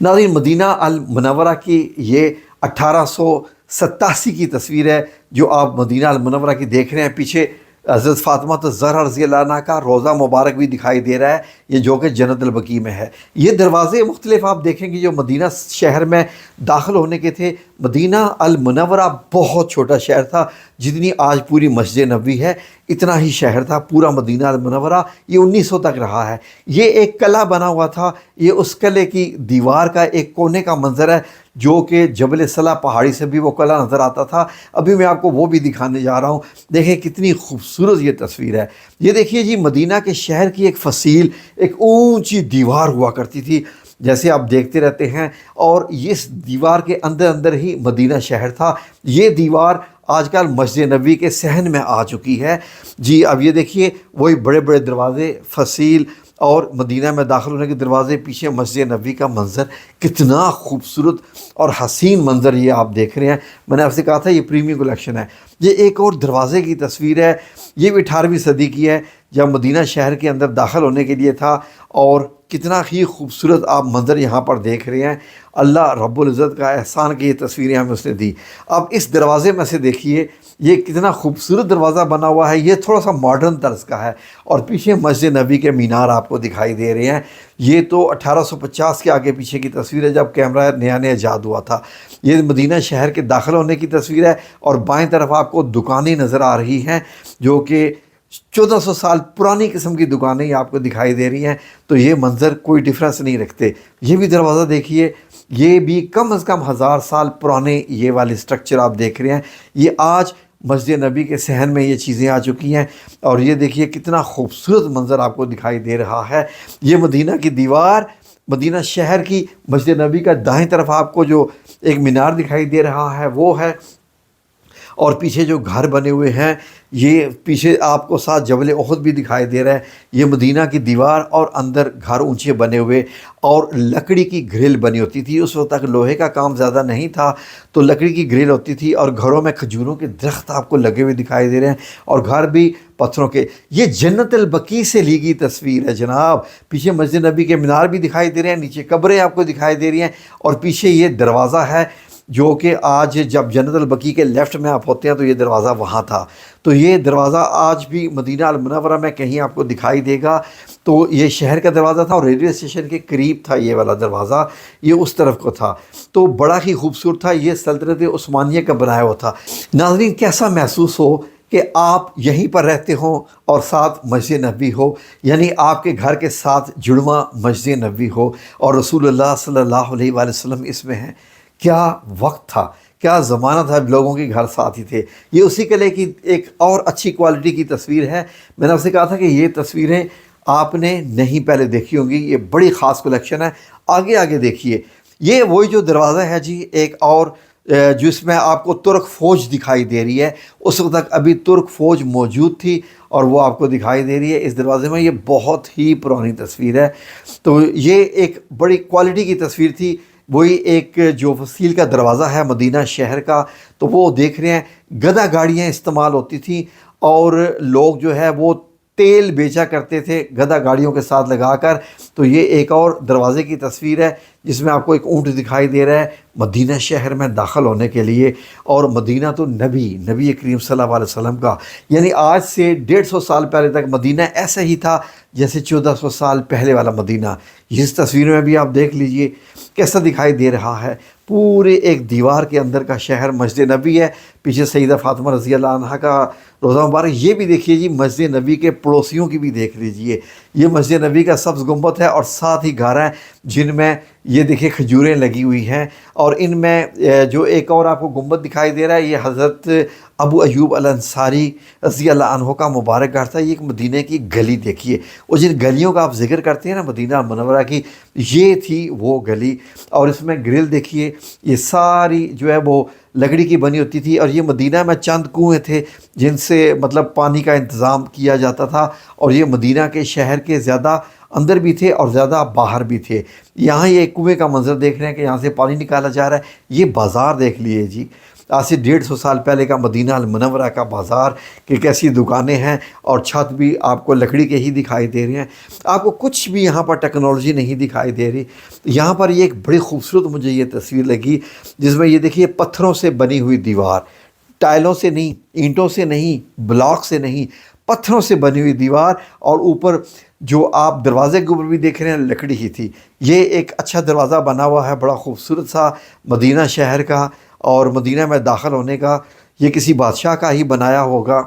ناظرین، مدینہ المنورہ کی یہ 1887 کی تصویر ہے جو آپ مدینہ المنورہ کی دیکھ رہے ہیں۔ پیچھے حضرت فاطمہ الزہرا رضی اللہ عنہ کا روضہ مبارک بھی دکھائی دے رہا ہے، یہ جو کہ جنت البقیع میں ہے۔ یہ دروازے مختلف آپ دیکھیں گے جو مدینہ شہر میں داخل ہونے کے تھے۔ مدینہ المنورہ بہت چھوٹا شہر تھا، جتنی آج پوری مسجد نبوی ہے اتنا ہی شہر تھا پورا مدینہ المنورہ۔ یہ 1900 تک رہا ہے۔ یہ ایک قلعہ بنا ہوا تھا، یہ اس قلعے کی دیوار کا ایک کونے کا منظر ہے جو کہ جبل صلہ پہاڑی سے بھی وہ قلعہ نظر آتا تھا۔ ابھی میں آپ کو وہ بھی دکھانے جا رہا ہوں۔ دیکھیں کتنی خوبصورت یہ تصویر ہے۔ یہ دیکھیے جی، مدینہ کے شہر کی ایک فصیل ایک اونچی دیوار ہوا کرتی تھی جیسے آپ دیکھتے رہتے ہیں، اور اس دیوار کے اندر اندر ہی مدینہ شہر تھا۔ یہ دیوار آج کل مسجد نبوی کے صحن میں آ چکی ہے جی۔ اب یہ دیکھیے وہی بڑے بڑے دروازے، فصیل اور مدینہ میں داخل ہونے کے دروازے، پیچھے مسجد نبوی کا منظر، کتنا خوبصورت اور حسین منظر یہ آپ دیکھ رہے ہیں۔ میں نے آپ سے کہا تھا یہ پریمیم کلیکشن ہے۔ یہ ایک اور دروازے کی تصویر ہے، یہ بھی 18ویں صدی کی ہے جب مدینہ شہر کے اندر داخل ہونے کے لیے تھا، اور کتنا ہی خوبصورت آپ منظر یہاں پر دیکھ رہے ہیں۔ اللہ رب العزت کا احسان کہ یہ تصویریں ہمیں اس نے دی۔ اب اس دروازے میں سے دیکھیے یہ کتنا خوبصورت دروازہ بنا ہوا ہے، یہ تھوڑا سا ماڈرن طرز کا ہے، اور پیچھے مسجد نبوی کے مینار آپ کو دکھائی دے رہے ہیں۔ یہ تو 1850 کے آگے پیچھے کی تصویر ہے جب کیمرہ نیا نیا ایجاد ہوا تھا۔ یہ مدینہ شہر کے داخل ہونے کی تصویر ہے، اور بائیں طرف آپ کو دکانیں نظر آ رہی ہیں جو کہ 1400 سال پرانی قسم کی دکانیں آپ کو دکھائی دے رہی ہیں۔ تو یہ منظر کوئی ڈیفرنس نہیں رکھتے۔ یہ بھی دروازہ دیکھیے، یہ بھی کم از کم 1000 سال پرانے یہ والے سٹرکچر آپ دیکھ رہے ہیں۔ یہ آج مسجد نبوی کے صحن میں یہ چیزیں آ چکی ہیں، اور یہ دیکھیے کتنا خوبصورت منظر آپ کو دکھائی دے رہا ہے۔ یہ مدینہ کی دیوار، مدینہ شہر کی مسجد نبوی کا دائیں طرف آپ کو جو ایک مینار دکھائی دے رہا ہے وہ ہے، اور پیچھے جو گھر بنے ہوئے ہیں، یہ پیچھے آپ کو ساتھ جبل احد بھی دکھائی دے رہا ہے۔ یہ مدینہ کی دیوار اور اندر گھر اونچے بنے ہوئے، اور لکڑی کی گرل بنی ہوتی تھی۔ اس وقت تک لوہے کا کام زیادہ نہیں تھا تو لکڑی کی گرل ہوتی تھی، اور گھروں میں کھجوروں کے درخت آپ کو لگے ہوئے دکھائی دے رہے ہیں، اور گھر بھی پتھروں کے۔ یہ جنت البقیع سے لی گئی تصویر ہے جناب۔ پیچھے مسجد نبوی کے مینار بھی دکھائی دے رہے ہیں، نیچے قبریں آپ کو دکھائی دے رہی ہیں، اور پیچھے یہ دروازہ ہے جو کہ آج جب جنت البقیع کے لیفٹ میں آپ ہوتے ہیں تو یہ دروازہ وہاں تھا۔ تو یہ دروازہ آج بھی مدینہ المنورہ میں کہیں آپ کو دکھائی دے گا۔ تو یہ شہر کا دروازہ تھا، اور ریلوے اسٹیشن کے قریب تھا یہ والا دروازہ، یہ اس طرف کو تھا۔ تو بڑا ہی خوبصورت تھا، یہ سلطنت عثمانیہ کا بنایا ہوا تھا۔ ناظرین، کیسا محسوس ہو کہ آپ یہیں پر رہتے ہوں اور ساتھ مسجد نبوی ہو، یعنی آپ کے گھر کے ساتھ جڑواں مسجد نبوی ہو، اور رسول اللہ صلی اللہ علیہ وآلہ وسلم اس میں ہیں۔ کیا وقت تھا، کیا زمانہ تھا، لوگوں کے گھر ساتھ ہی تھے۔ یہ اسی قلعے کی ایک اور اچھی کوالٹی کی تصویر ہے۔ میں نے آپ سے کہا تھا کہ یہ تصویریں آپ نے نہیں پہلے دیکھی ہوں گی، یہ بڑی خاص کلیکشن ہے۔ آگے آگے دیکھیے، یہ وہی جو دروازہ ہے جی، ایک اور جس میں آپ کو ترک فوج دکھائی دے رہی ہے۔ اس وقت تک ابھی ترک فوج موجود تھی، اور وہ آپ کو دکھائی دے رہی ہے اس دروازے میں۔ یہ بہت ہی پرانی تصویر ہے۔ تو یہ ایک بڑی کوالٹی کی تصویر تھی۔ وہی ایک جو فصیل کا دروازہ ہے مدینہ شہر کا، تو وہ دیکھ رہے ہیں گدھا گاڑیاں استعمال ہوتی تھیں، اور لوگ جو ہے وہ تیل بیچا کرتے تھے گدھا گاڑیوں کے ساتھ لگا کر۔ تو یہ ایک اور دروازے کی تصویر ہے جس میں آپ کو ایک اونٹ دکھائی دے رہا ہے مدینہ شہر میں داخل ہونے کے لیے۔ اور مدینہ تو نبی کریم صلی اللہ علیہ وسلم کا، یعنی آج سے 150 سال پہلے تک مدینہ ایسا ہی تھا جیسے 1400 سال پہلے والا مدینہ۔ اس تصویر میں بھی آپ دیکھ لیجئے کیسا دکھائی دے رہا ہے۔ پورے ایک دیوار کے اندر کا شہر مسجد نبوی ہے، پیچھے سیدہ فاطمہ رضی اللہ عنہا کا روضہ مبارک۔ یہ بھی دیکھیے جی، مسجد نبوی کے پڑوسیوں کی بھی دیکھ لیجئے۔ یہ مسجد نبوی کا سبز گنبد ہے، اور ساتھ ہی گھر ہیں جن میں یہ دیکھیے کھجوریں لگی ہوئی ہیں، اور ان میں جو ایک اور آپ کو گنبد دکھائی دے رہا ہے، یہ حضرت ابو ایوب الانصاری رضی اللہ عنہ کا مبارک گھر تھا۔ یہ ایک مدینہ کی گلی دیکھیے، اور جن گلیوں کا آپ ذکر کرتے ہیں نا مدینہ منورہ کی، یہ تھی وہ گلی۔ اور اس میں گرل دیکھیے، یہ ساری جو ہے وہ لکڑی کی بنی ہوتی تھی، اور یہ مدینہ میں چند کنویں تھے جن سے مطلب پانی کا انتظام کیا جاتا تھا، اور یہ مدینہ کے شہر کے زیادہ اندر بھی تھے اور زیادہ باہر بھی تھے۔ یہاں یہ کنویں کا منظر دیکھ رہے ہیں کہ یہاں سے پانی نکالا جا رہا ہے۔ یہ بازار دیکھ لیے جی، آج سے 150 سال پہلے کا مدینہ المنورہ کا بازار کہ کیسی دکانیں ہیں، اور چھت بھی آپ کو لکڑی کے ہی دکھائی دے رہے ہیں، آپ کو کچھ بھی یہاں پر ٹیکنالوجی نہیں دکھائی دے رہی۔ یہاں پر یہ ایک بڑی خوبصورت مجھے یہ تصویر لگی، جس میں یہ دیکھیے پتھروں سے بنی ہوئی دیوار، ٹائلوں سے نہیں، اینٹوں سے نہیں، بلاک سے نہیں، پتھروں سے بنی ہوئی دیوار، اور اوپر جو آپ دروازے کے اوپر بھی دیکھ رہے ہیں لکڑی ہی تھی۔ یہ ایک اچھا دروازہ بنا ہوا ہے، بڑا خوبصورت سا مدینہ شہر کا، اور مدینہ میں داخل ہونے کا یہ کسی بادشاہ کا ہی بنایا ہوگا۔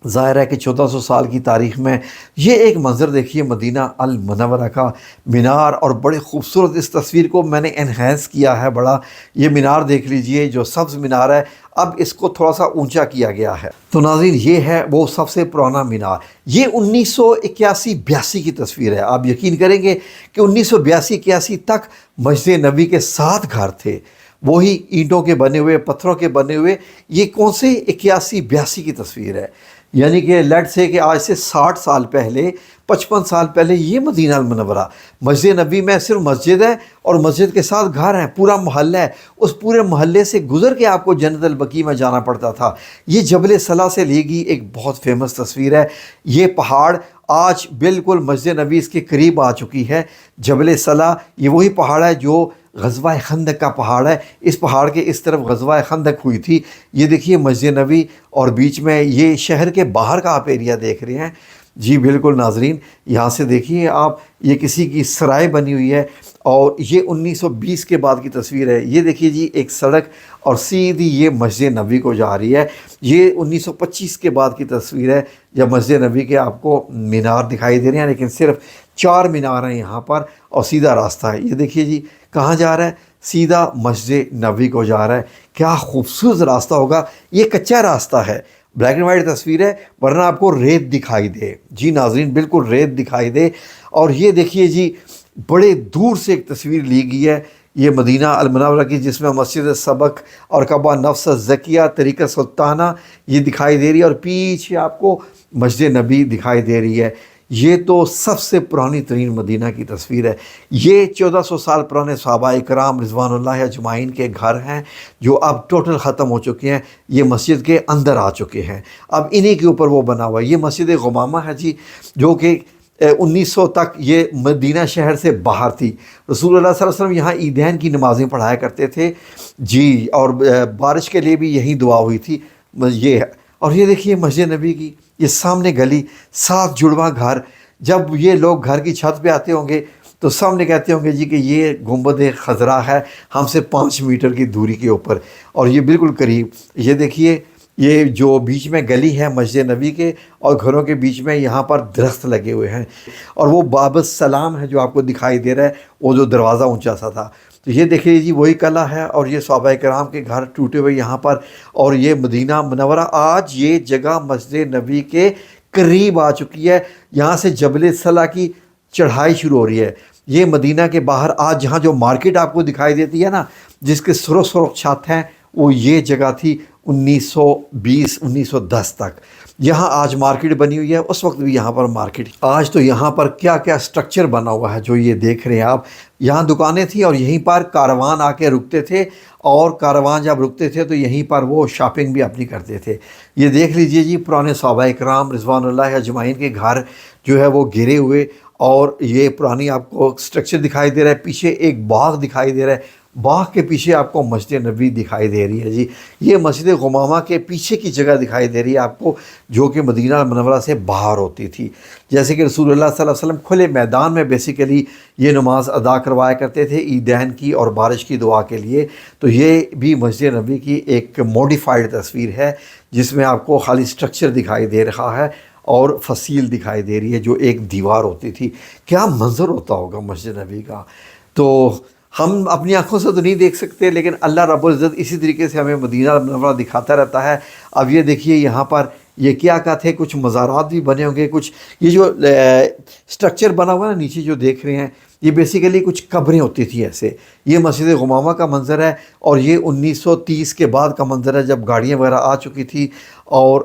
ظاہر ہے کہ 1400 سال کی تاریخ میں یہ ایک منظر دیکھیے مدینہ المنورہ کا، مینار، اور بڑے خوبصورت اس تصویر کو میں نے انہینس کیا ہے بڑا۔ یہ مینار دیکھ لیجئے جو سبز مینار ہے، اب اس کو تھوڑا سا اونچا کیا گیا ہے۔ تو ناظرین یہ ہے وہ سب سے پرانا مینار، یہ 1981-82 کی تصویر ہے۔ آپ یقین کریں گے کہ 1982-81 تک مسجد نبی کے 7 گھر تھے، وہی اینٹوں کے بنے ہوئے، پتھروں کے بنے ہوئے۔ یہ کون سے 81-82 کی تصویر ہے؟ یعنی کہ لیٹ سے کہ آج سے 60 سال پہلے، 55 سال پہلے یہ مدینہ المنورہ، مسجد نبی میں صرف مسجد ہے اور مسجد کے ساتھ گھر ہیں، پورا محلہ ہے، اس پورے محلے سے گزر کے آپ کو جنت البقیع میں جانا پڑتا تھا۔ یہ جبل صلا سے لی گئی ایک بہت فیمس تصویر ہے۔ یہ پہاڑ آج بالکل مسجد نبی اس کے قریب آ چکی ہے۔ جبل صلا یہ وہی پہاڑ ہے جو غزوہ خندق کا پہاڑ ہے، اس پہاڑ کے اس طرف غزوہ خندق ہوئی تھی۔ یہ دیکھیے مسجد نبی، اور بیچ میں یہ شہر کے باہر کا آپ ایریا دیکھ رہے ہیں۔ جی بالکل ناظرین، یہاں سے دیکھیے آپ، یہ کسی کی سرائے بنی ہوئی ہے، اور یہ 1920 کے بعد کی تصویر ہے۔ یہ دیکھیے جی ایک سڑک، اور سیدھی یہ مسجد نبی کو جا رہی ہے۔ یہ 1925 کے بعد کی تصویر ہے، جب مسجد نبی کے آپ کو مینار دکھائی دے رہے ہیں، لیکن صرف 4 مینار ہیں یہاں پر، اور سیدھا راستہ ہے۔ یہ دیکھیے جی کہاں جا رہا ہے، سیدھا مسجد نبی کو جا رہا ہے۔ کیا خوبصورت راستہ ہوگا، یہ کچا راستہ ہے، بلیک اینڈ وائٹ تصویر ہے، ورنہ آپ کو ریت دکھائی دے۔ جی ناظرین بالکل ریت دکھائی دے۔ اور یہ دیکھیے جی بڑے دور سے ایک تصویر لی گئی ہے، یہ مدینہ المنورہ کی، جس میں مسجد سبق اور کعبہ نفس زکیہ طریقہ سلطانہ یہ دکھائی دے رہی ہے، اور پیچھے آپ کو مسجد نبی دکھائی دے رہی ہے۔ یہ تو سب سے پرانی ترین مدینہ کی تصویر ہے۔ یہ 1400 سال پرانے صحابہ کرام رضوان اللہ اجمعین کے گھر ہیں، جو اب ٹوٹل ختم ہو چکے ہیں، یہ مسجد کے اندر آ چکے ہیں، اب انہی کے اوپر وہ بنا ہوا ہے۔ یہ مسجد غمامہ ہے جی، جو کہ 1900 تک یہ مدینہ شہر سے باہر تھی۔ رسول اللہ صلی اللہ علیہ وسلم یہاں عیدین کی نمازیں پڑھایا کرتے تھے جی، اور بارش کے لیے بھی یہی دعا ہوئی تھی یہ ہے۔ اور یہ دیکھیے مسجد نبی کی یہ سامنے گلی، 7 جڑواں گھر۔ جب یہ لوگ گھر کی چھت پہ آتے ہوں گے تو سامنے کہتے ہوں گے جی کہ یہ گنبد خضرا ہے ہم سے 5 میٹر کی دوری کے اوپر، اور یہ بالکل قریب۔ یہ دیکھیے یہ جو بیچ میں گلی ہے مسجد نبی کے اور گھروں کے بیچ میں، یہاں پر درخت لگے ہوئے ہیں، اور وہ باب السلام ہے جو آپ کو دکھائی دے رہا ہے، وہ جو دروازہ اونچا سا تھا۔ تو یہ دیکھیے جی وہی قلعہ ہے، اور یہ صحابہ کرام کے گھر ٹوٹے ہوئے یہاں پر، اور یہ مدینہ منورہ آج یہ جگہ مسجد نبی کے قریب آ چکی ہے۔ یہاں سے جبل صلا کی چڑھائی شروع ہو رہی ہے۔ یہ مدینہ کے باہر آج جہاں جو مارکیٹ آپ کو دکھائی دیتی ہے نا، جس کے سرخ سرخ چھت ہیں، وہ یہ جگہ تھی 1920-1910 تک۔ یہاں آج مارکیٹ بنی ہوئی ہے، اس وقت بھی یہاں پر مارکیٹ۔ آج تو یہاں پر کیا کیا سٹرکچر بنا ہوا ہے جو یہ دیکھ رہے ہیں آپ۔ یہاں دکانیں تھیں، اور یہیں پر کاروان آ کے رکتے تھے، اور کاروان جب رکتے تھے تو یہیں پر وہ شاپنگ بھی اپنی کرتے تھے۔ یہ دیکھ لیجئے جی پرانے صحابہ کرام رضوان اللہ اجمعین کے گھر جو ہے وہ گھرے ہوئے، اور یہ پرانی آپ کو سٹرکچر دکھائی دے رہا ہے۔ پیچھے ایک باغ دکھائی دے رہا ہے، باغ کے پیچھے آپ کو مسجد نبی دکھائی دے رہی ہے جی۔ یہ مسجد غمامہ کے پیچھے کی جگہ دکھائی دے رہی ہے آپ کو، جو کہ مدینہ المنورہ سے باہر ہوتی تھی۔ جیسے کہ رسول اللہ صلی اللہ علیہ وسلم کھلے میدان میں بیسیکلی یہ نماز ادا کروایا کرتے تھے عیدین کی اور بارش کی دعا کے لیے۔ تو یہ بھی مسجد نبی کی ایک موڈیفائڈ تصویر ہے، جس میں آپ کو خالی سٹرکچر دکھائی دے رہا ہے اور فصیل دکھائی دے رہی ہے جو ایک دیوار ہوتی تھی۔ کیا منظر ہوتا ہوگا مسجد نبی کا، تو ہم اپنی آنکھوں سے تو نہیں دیکھ سکتے، لیکن اللہ رب العزت اسی طریقے سے ہمیں مدینہ المنورہ دکھاتا رہتا ہے۔ اب یہ دیکھیے یہاں پر یہ کیا تھے، کچھ مزارات بھی بنے ہوں گے، کچھ یہ جو سٹرکچر بنا ہوا ہے نا نیچے جو دیکھ رہے ہیں، یہ بیسیکلی کچھ قبریں ہوتی تھیں ایسے۔ یہ مسجد غمامہ کا منظر ہے، اور یہ 1930 کے بعد کا منظر ہے، جب گاڑیاں وغیرہ آ چکی تھی، اور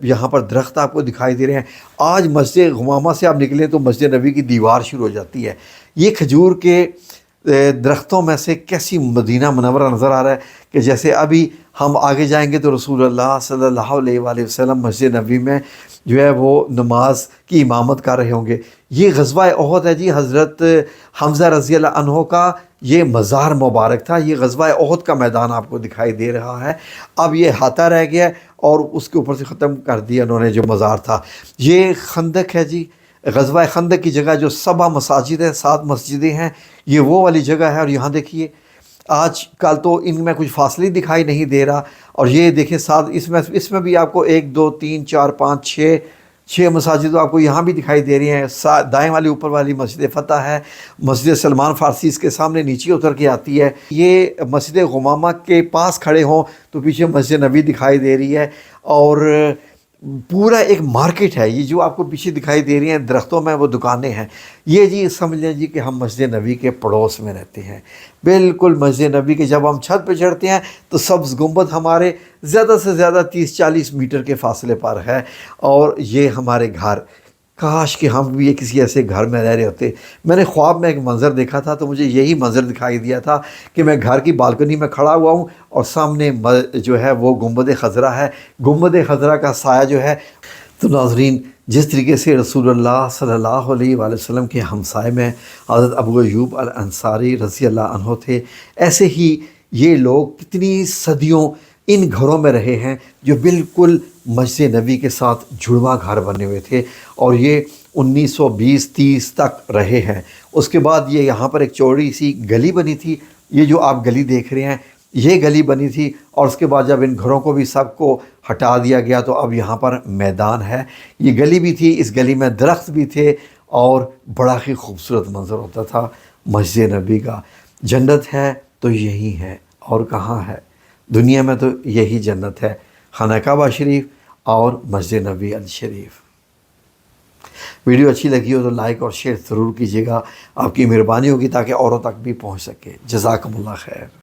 یہاں پر درخت آپ کو دکھائی دے رہے ہیں۔ آج مسجد غمامہ سے آپ نکلیں تو مسجد نبی کی دیوار شروع ہو جاتی ہے۔ یہ کھجور کے درختوں میں سے کیسی مدینہ منورہ نظر آ رہا ہے کہ جیسے ابھی ہم آگے جائیں گے تو رسول اللہ صلی اللہ علیہ وآلہ وسلم مسجد نبوی میں جو ہے وہ نماز کی امامت کر رہے ہوں گے۔ یہ غزوہ احد ہے جی، حضرت حمزہ رضی اللہ عنہ کا یہ مزار مبارک تھا۔ یہ غزوہ احد کا میدان آپ کو دکھائی دے رہا ہے۔ اب یہ احاطہ رہ گیا ہے اور اس کے اوپر سے ختم کر دیا انہوں نے جو مزار تھا۔ یہ خندق ہے جی، غزوہ خندق کی جگہ جو 7 مساجد ہیں، 7 مسجدیں ہیں، یہ وہ والی جگہ ہے۔ اور یہاں دیکھیے آج کل تو ان میں کچھ فاصلے دکھائی نہیں دے رہا، اور یہ دیکھیں ساتھ اس میں بھی آپ کو 1 2 3 4 5 6 مساجد آپ کو یہاں بھی دکھائی دے رہی ہیں۔ دائیں والی اوپر والی مسجد فتح ہے، مسجد سلمان فارسی اس کے سامنے نیچے اتر کے آتی ہے۔ یہ مسجد غمامہ کے پاس کھڑے ہوں تو پیچھے مسجد نبی دکھائی دے رہی ہے، اور پورا ایک مارکیٹ ہے۔ یہ جو آپ کو پیچھے دکھائی دے رہی ہیں درختوں میں وہ دکانیں ہیں۔ یہ جی سمجھ لیں جی کہ ہم مسجد نبی کے پڑوس میں رہتے ہیں، بالکل مسجد نبی کے جب ہم چھت پہ چڑھتے ہیں تو سبز گنبد ہمارے زیادہ سے زیادہ 30-40 میٹر کے فاصلے پر ہے، اور یہ ہمارے گھر۔ کاش کہ ہم بھی کسی ایسے گھر میں رہ رہے ہوتے۔ میں نے خواب میں ایک منظر دیکھا تھا تو مجھے یہی منظر دکھائی دیا تھا کہ میں گھر کی بالکنی میں کھڑا ہوا ہوں اور سامنے جو ہے وہ گنبد خضرا ہے، گنبد خضرا کا سایہ جو ہے۔ تو ناظرین، جس طریقے سے رسول اللہ صلی اللہ علیہ وآلہ وسلم کے ہمسائے میں حضرت ابو ایوب الانصاری رضی اللہ عنہ تھے، ایسے ہی یہ لوگ کتنی صدیوں ان گھروں میں رہے ہیں جو بالکل مسجد نبی کے ساتھ جڑواں گھر بنے ہوئے تھے، اور یہ 1920-30 تک رہے ہیں۔ اس کے بعد یہ یہاں پر ایک چوڑی سی گلی بنی تھی، یہ جو آپ گلی دیکھ رہے ہیں یہ گلی بنی تھی، اور اس کے بعد جب ان گھروں کو بھی سب کو ہٹا دیا گیا تو اب یہاں پر میدان ہے۔ یہ گلی بھی تھی، اس گلی میں درخت بھی تھے، اور بڑا ہی خوبصورت منظر ہوتا تھا مسجد نبی کا۔ جنت ہے تو یہی ہے، اور کہاں ہے؟ دنیا میں تو یہی جنت ہے، خانہ کعبہ شریف اور مسجد نبی الشریف۔ ویڈیو اچھی لگی ہو تو لائک اور شیئر ضرور کیجیے گا، آپ کی مہربانی ہوگی تاکہ اوروں تک بھی پہنچ سکے۔ جزاکم اللہ خیر۔